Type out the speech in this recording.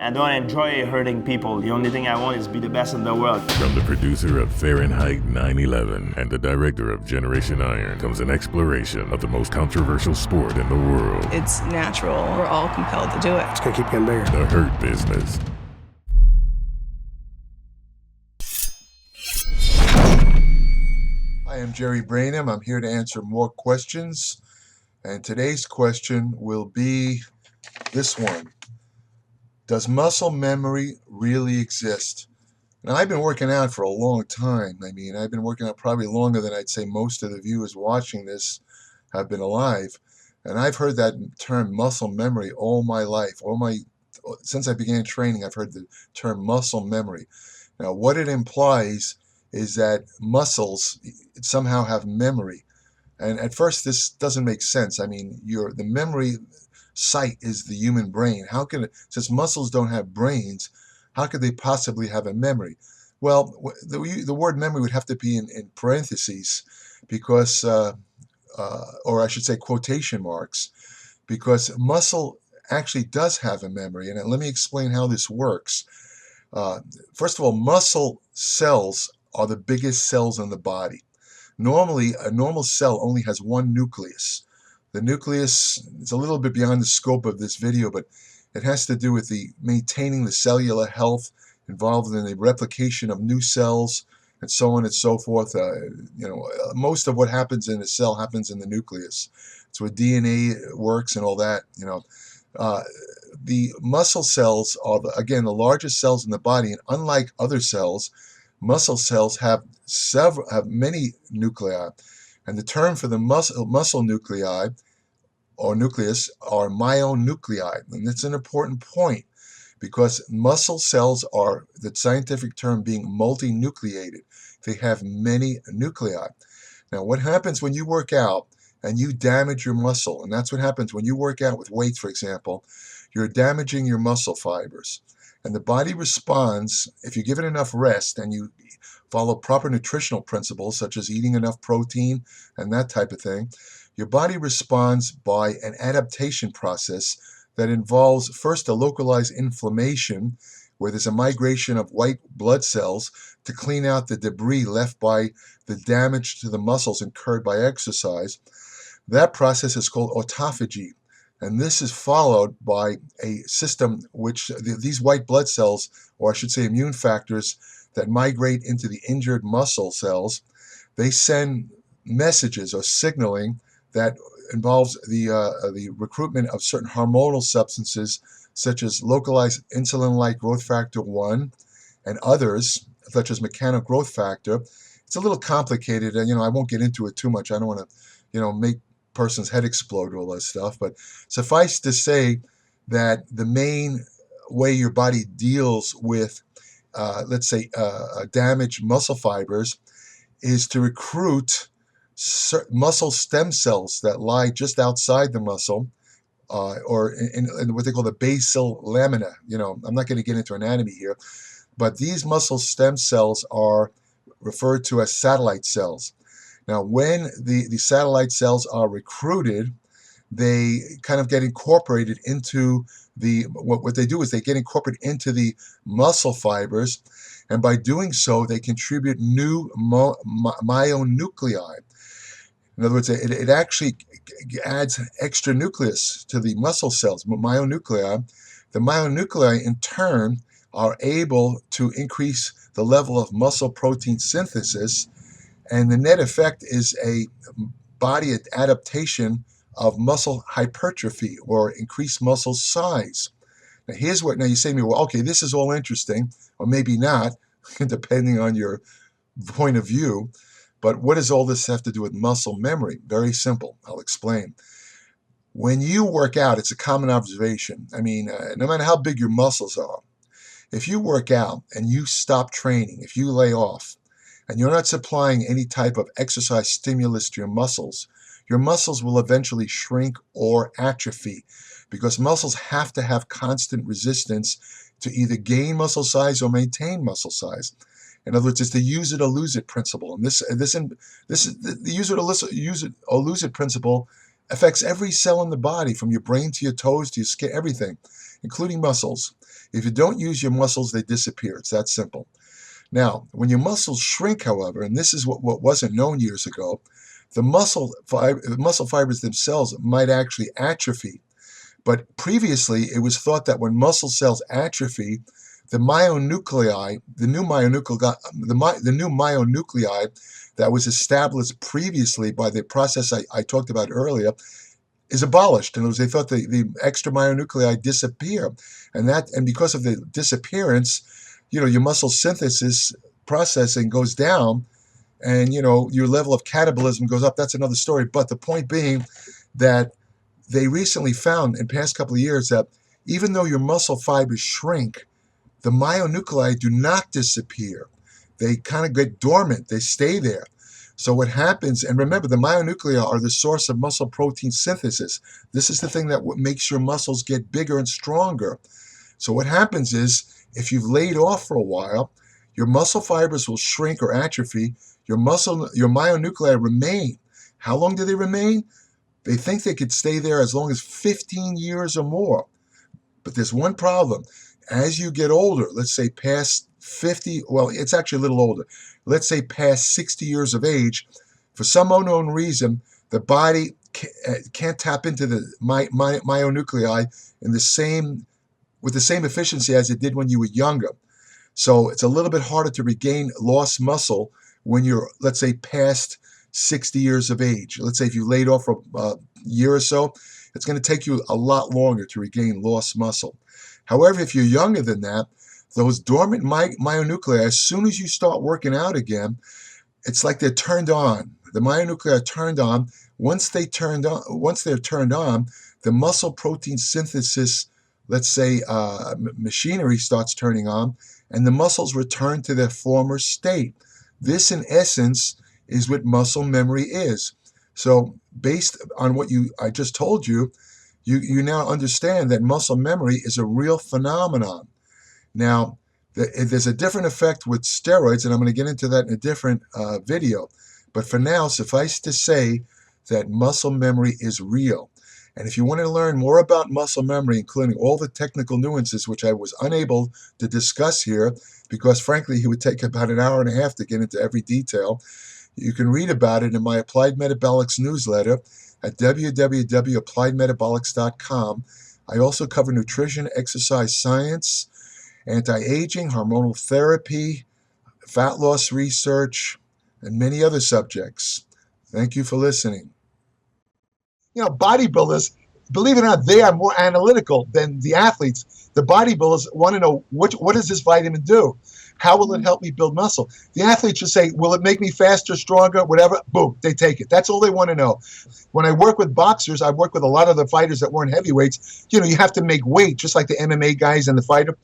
I don't enjoy hurting people. The only thing I want is be the best in the world. From the producer of Fahrenheit 9/11 and the director of Generation Iron comes an exploration of the most controversial sport in the world. It's natural. We're all compelled to do it. It's gonna keep getting bigger. The Hurt Business. Hi, I'm Jerry Brainum. I'm here to answer more questions. And today's question will be this one. Does muscle memory really exist? Now, I've been working out for a long time. I've been working out probably longer than I'd say most of the viewers watching this have been alive. And I've heard that term muscle memory all my life. Since I began training, I've heard the term muscle memory. Now, what it implies is that muscles somehow have memory. And at first, this doesn't make sense. The memory site is the human brain. Since muscles don't have brains, how could they possibly have a memory? Well, the word memory would have to be in parentheses because, or I should say quotation marks, because muscle actually does have a memory. And let me explain how this works. First of all, muscle cells are the biggest cells in the body. Normally, a normal cell only has one nucleus. The nucleus is a little bit beyond the scope of this video, but it has to do with maintaining the cellular health involved in the replication of new cells and so on and so forth. Most of what happens in a cell happens in the nucleus. It's where DNA works and all that. The muscle cells are, again, the largest cells in the body, and unlike other cells, muscle cells have many nuclei. And the term for the muscle nuclei or nucleus are myonuclei. And that's an important point because muscle cells are, the scientific term being multinucleated. They have many nuclei. Now, what happens when you work out and you damage your muscle? And that's what happens when you work out with weights, for example. You're damaging your muscle fibers. And the body responds, if you give it enough rest and you follow proper nutritional principles, such as eating enough protein and that type of thing, your body responds by an adaptation process that involves first a localized inflammation, where there's a migration of white blood cells to clean out the debris left by the damage to the muscles incurred by exercise. That process is called autophagy. And this is followed by a system which these white blood cells, or I should say immune factors, that migrate into the injured muscle cells, they send messages or signaling that involves the recruitment of certain hormonal substances, such as localized insulin-like growth factor 1 and others, such as mechanical growth factor. It's a little complicated, and I won't get into it too much. I don't want to, make person's head explode, all that stuff. But suffice to say that the main way your body deals with let's say damaged muscle fibers is to recruit muscle stem cells that lie just outside the muscle or in what they call the basal lamina. I'm not going to get into anatomy here, but these muscle stem cells are referred to as satellite cells. Now, when the satellite cells are recruited, they kind of get incorporated into what they do is they get incorporated into the muscle fibers, and by doing so, they contribute new myonuclei. In other words, it actually adds extra nucleus to the muscle cells, myonuclei. The myonuclei, in turn, are able to increase the level of muscle protein synthesis, and the net effect is a body adaptation of muscle hypertrophy or increased muscle size. Now you say to me, well, okay, this is all interesting, or maybe not, depending on your point of view, but what does all this have to do with muscle memory? Very simple. I'll explain. When you work out, it's a common observation. No matter how big your muscles are, if you work out and you stop training, if you lay off, and you're not supplying any type of exercise stimulus to your muscles will eventually shrink or atrophy, because muscles have to have constant resistance to either gain muscle size or maintain muscle size. In other words, it's the use it or lose it principle. And the use it or lose it principle affects every cell in the body, from your brain to your toes to your skin, everything, including muscles. If you don't use your muscles, they disappear. It's that simple. Now, when your muscles shrink, however, and this is what wasn't known years ago, the muscle fibers themselves might actually atrophy. But previously, it was thought that when muscle cells atrophy, the new myonuclei that was established previously by the process I talked about earlier is abolished. In other words, they thought the extra myonuclei disappear, and because of the disappearance, your muscle synthesis processing goes down, and your level of catabolism goes up. That's another story. But the point being that they recently found in the past couple of years that even though your muscle fibers shrink, the myonuclei do not disappear. They kind of get dormant. They stay there. So what happens, and remember, the myonuclei are the source of muscle protein synthesis. This is the thing that makes your muscles get bigger and stronger. So what happens is, if you've laid off for a while, your muscle fibers will shrink or atrophy. Your myonuclei remain. How long do they remain? They think they could stay there as long as 15 years or more. But there's one problem. As you get older, let's say past 50, well, it's actually a little older. Let's say past 60 years of age, for some unknown reason, the body can't tap into the myonuclei with the same efficiency as it did when you were younger. So it's a little bit harder to regain lost muscle when you're, let's say, past 60 years of age. Let's say if you laid off for a year or so, it's going to take you a lot longer to regain lost muscle. However, if you're younger than that, those dormant myonuclei, as soon as you start working out again, it's like they're turned on. The myonuclei are turned on. Once they're turned on, the muscle protein synthesis, let's say, machinery starts turning on, and the muscles return to their former state. This, in essence, is what muscle memory is. So, based on what I just told you, you now understand that muscle memory is a real phenomenon. Now, there's a different effect with steroids, and I'm going to get into that in a different video. But for now, suffice to say that muscle memory is real. And if you want to learn more about muscle memory, including all the technical nuances, which I was unable to discuss here, because frankly, it would take about an hour and a half to get into every detail, you can read about it in my Applied Metabolics newsletter at www.appliedmetabolics.com. I also cover nutrition, exercise science, anti-aging, hormonal therapy, fat loss research, and many other subjects. Thank you for listening. Bodybuilders, believe it or not, they are more analytical than the athletes. The bodybuilders want to know, what does this vitamin do? How will it help me build muscle? The athletes just say, will it make me faster, stronger, whatever? Boom, they take it. That's all they want to know. When I work with boxers, I work with a lot of the fighters that weren't heavyweights. You have to make weight, just like the MMA guys and the fighter.